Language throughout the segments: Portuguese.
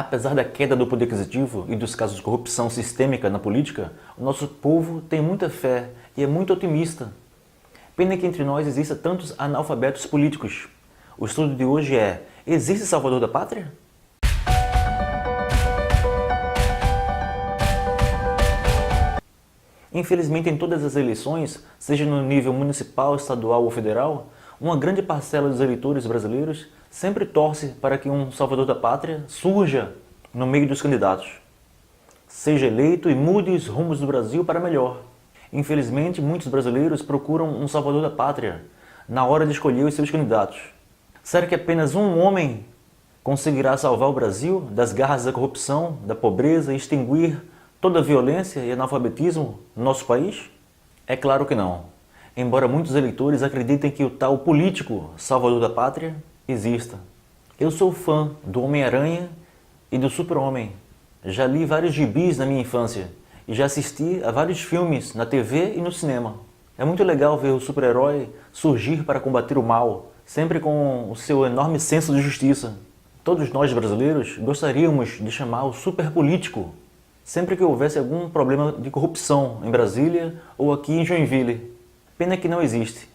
Apesar da queda do poder aquisitivo e dos casos de corrupção sistêmica na política, o nosso povo tem muita fé e é muito otimista. Pena que entre nós exista tantos analfabetos políticos. O estudo de hoje é: existe salvador da pátria? Infelizmente, em todas as eleições, seja no nível municipal, estadual ou federal, uma grande parcela dos eleitores brasileiros sempre torce para que um salvador da pátria surja no meio dos candidatos. Seja eleito e mude os rumos do Brasil para melhor. Infelizmente, muitos brasileiros procuram um salvador da pátria na hora de escolher os seus candidatos. Será que apenas um homem conseguirá salvar o Brasil das garras da corrupção, da pobreza e extinguir toda a violência e analfabetismo no nosso país? É claro que não. Embora muitos eleitores acreditem que o tal político salvador da pátria exista. Eu sou fã do Homem-Aranha e do Super-Homem. Já li vários gibis na minha infância e já assisti a vários filmes na TV e no cinema. É muito legal ver o super-herói surgir para combater o mal, sempre com o seu enorme senso de justiça. Todos nós brasileiros gostaríamos de chamar o super político sempre que houvesse algum problema de corrupção em Brasília ou aqui em Joinville. Pena que não existe.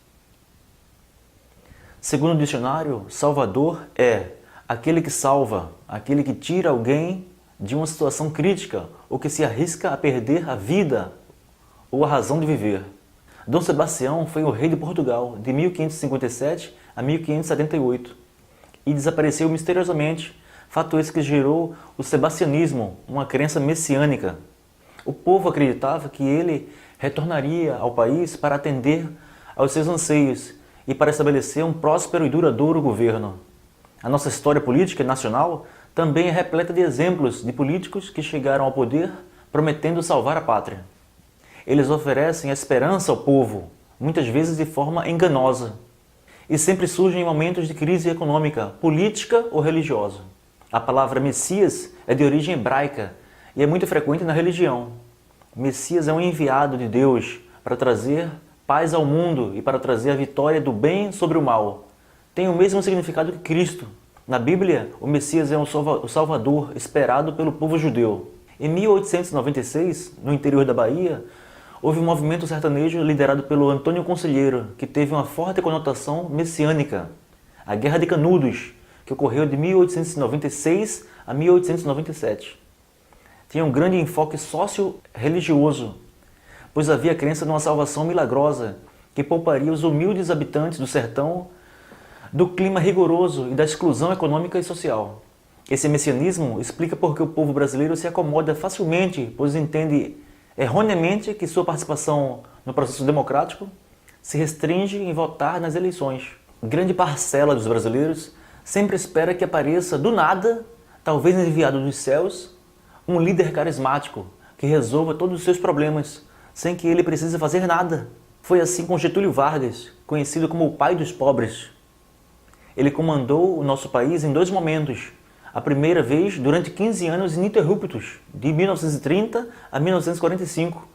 Segundo o dicionário, salvador é aquele que salva, aquele que tira alguém de uma situação crítica ou que se arrisca a perder a vida ou a razão de viver. Dom Sebastião foi o rei de Portugal de 1557 a 1578 e desapareceu misteriosamente, fato esse que gerou o sebastianismo, uma crença messiânica. O povo acreditava que ele retornaria ao país para atender aos seus anseios e para estabelecer um próspero e duradouro governo. A nossa história política nacional também é repleta de exemplos de políticos que chegaram ao poder prometendo salvar a pátria. Eles oferecem a esperança ao povo, muitas vezes de forma enganosa, e sempre surgem em momentos de crise econômica, política ou religiosa. A palavra Messias é de origem hebraica e é muito frequente na religião. Messias é um enviado de Deus para trazer paz ao mundo e para trazer a vitória do bem sobre o mal. Tem o mesmo significado que Cristo. Na Bíblia, o Messias é o Salvador esperado pelo povo judeu. Em 1896, no interior da Bahia, houve um movimento sertanejo liderado pelo Antônio Conselheiro, que teve uma forte conotação messiânica. A Guerra de Canudos, que ocorreu de 1896 a 1897. Tinha um grande enfoque sócio-religioso, pois havia crença numa salvação milagrosa que pouparia os humildes habitantes do sertão do clima rigoroso e da exclusão econômica e social. Esse messianismo explica por que o povo brasileiro se acomoda facilmente, pois entende erroneamente que sua participação no processo democrático se restringe em votar nas eleições. Grande parcela dos brasileiros sempre espera que apareça do nada, talvez enviado dos céus, um líder carismático que resolva todos os seus problemas, sem que ele precise fazer nada. Foi assim com Getúlio Vargas, conhecido como o pai dos pobres. Ele comandou o nosso país em dois momentos. A primeira vez durante 15 anos ininterruptos, de 1930 a 1945.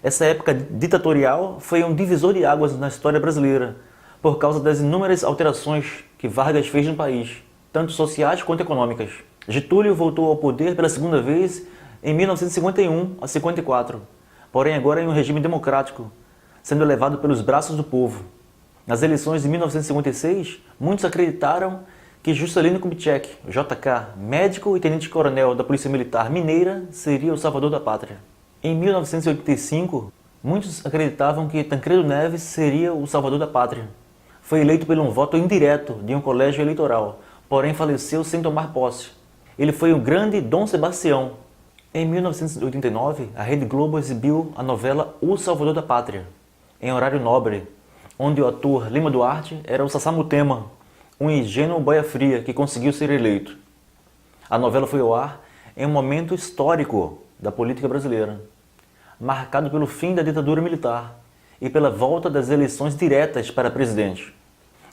Essa época ditatorial foi um divisor de águas na história brasileira, por causa das inúmeras alterações que Vargas fez no país, tanto sociais quanto econômicas. Getúlio voltou ao poder pela segunda vez em 1951 a 54, porém agora em um regime democrático, sendo levado pelos braços do povo. Nas eleições de 1956, muitos acreditaram que Juscelino Kubitschek, JK, médico e tenente-coronel da Polícia Militar Mineira, seria o salvador da pátria. Em 1985, muitos acreditavam que Tancredo Neves seria o salvador da pátria. Foi eleito por um voto indireto de um colégio eleitoral, porém faleceu sem tomar posse. Ele foi o grande Dom Sebastião. Em 1989, a Rede Globo exibiu a novela O Salvador da Pátria, em horário nobre, onde o ator Lima Duarte era o Sassamutema, um ingênuo boia-fria que conseguiu ser eleito. A novela foi ao ar em um momento histórico da política brasileira, marcado pelo fim da ditadura militar e pela volta das eleições diretas para presidente.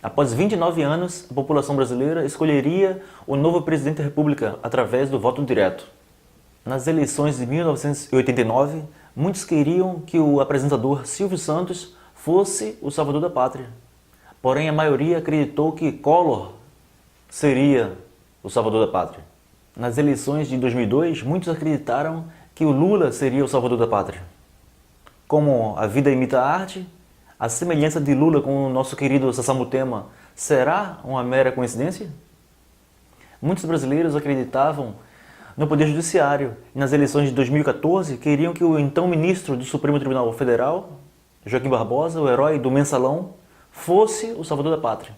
Após 29 anos, a população brasileira escolheria o novo presidente da República através do voto direto. Nas eleições de 1989, muitos queriam que o apresentador Silvio Santos fosse o salvador da pátria. Porém, a maioria acreditou que Collor seria o salvador da pátria. Nas eleições de 2002, muitos acreditaram que o Lula seria o salvador da pátria. Como a vida imita a arte, a semelhança de Lula com o nosso querido Sassamutema será uma mera coincidência? Muitos brasileiros acreditavam no Poder Judiciário e nas eleições de 2014 queriam que o então ministro do Supremo Tribunal Federal, Joaquim Barbosa, o herói do Mensalão, fosse o salvador da pátria.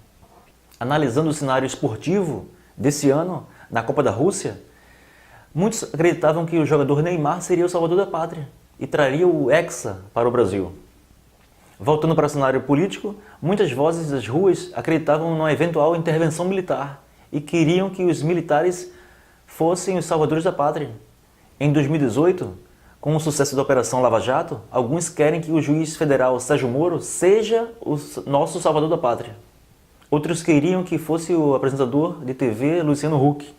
Analisando o cenário esportivo desse ano, na Copa da Rússia, muitos acreditavam que o jogador Neymar seria o salvador da pátria e traria o Hexa para o Brasil. Voltando para o cenário político, muitas vozes das ruas acreditavam numa eventual intervenção militar e queriam que os militares fossem os salvadores da pátria. Em 2018, com o sucesso da Operação Lava Jato, alguns querem que o juiz federal Sérgio Moro seja o nosso salvador da pátria. Outros queriam que fosse o apresentador de TV Luciano Huck.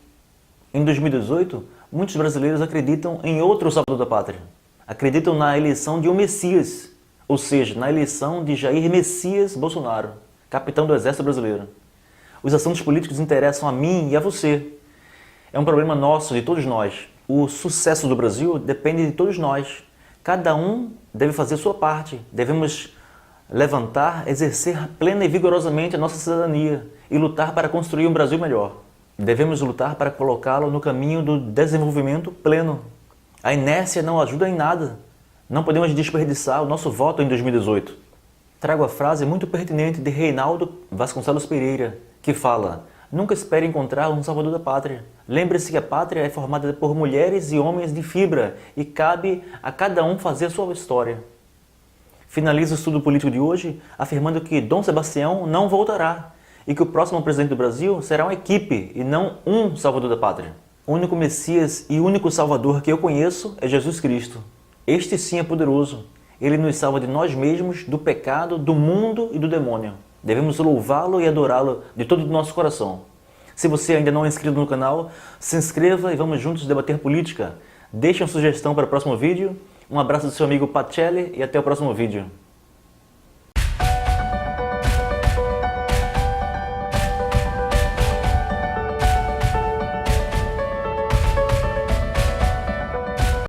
Em 2018, muitos brasileiros acreditam em outro salvador da pátria. Acreditam na eleição de um Messias, ou seja, na eleição de Jair Messias Bolsonaro, capitão do Exército Brasileiro. Os assuntos políticos interessam a mim e a você. É um problema nosso, de todos nós. O sucesso do Brasil depende de todos nós. Cada um deve fazer sua parte. Devemos levantar, exercer plena e vigorosamente a nossa cidadania e lutar para construir um Brasil melhor. Devemos lutar para colocá-lo no caminho do desenvolvimento pleno. A inércia não ajuda em nada. Não podemos desperdiçar o nosso voto em 2018. Trago a frase muito pertinente de Reinaldo Vasconcelos Pereira, que fala: nunca espere encontrar um salvador da pátria. Lembre-se que a pátria é formada por mulheres e homens de fibra e cabe a cada um fazer a sua história. Finalizo o estudo político de hoje afirmando que Dom Sebastião não voltará e que o próximo presidente do Brasil será uma equipe e não um salvador da pátria. O único Messias e único Salvador que eu conheço é Jesus Cristo. Este sim é poderoso. Ele nos salva de nós mesmos, do pecado, do mundo e do demônio. Devemos louvá-lo e adorá-lo de todo o nosso coração. Se você ainda não é inscrito no canal, se inscreva e vamos juntos debater política. Deixe uma sugestão para o próximo vídeo. Um abraço do seu amigo Pacelli e até o próximo vídeo.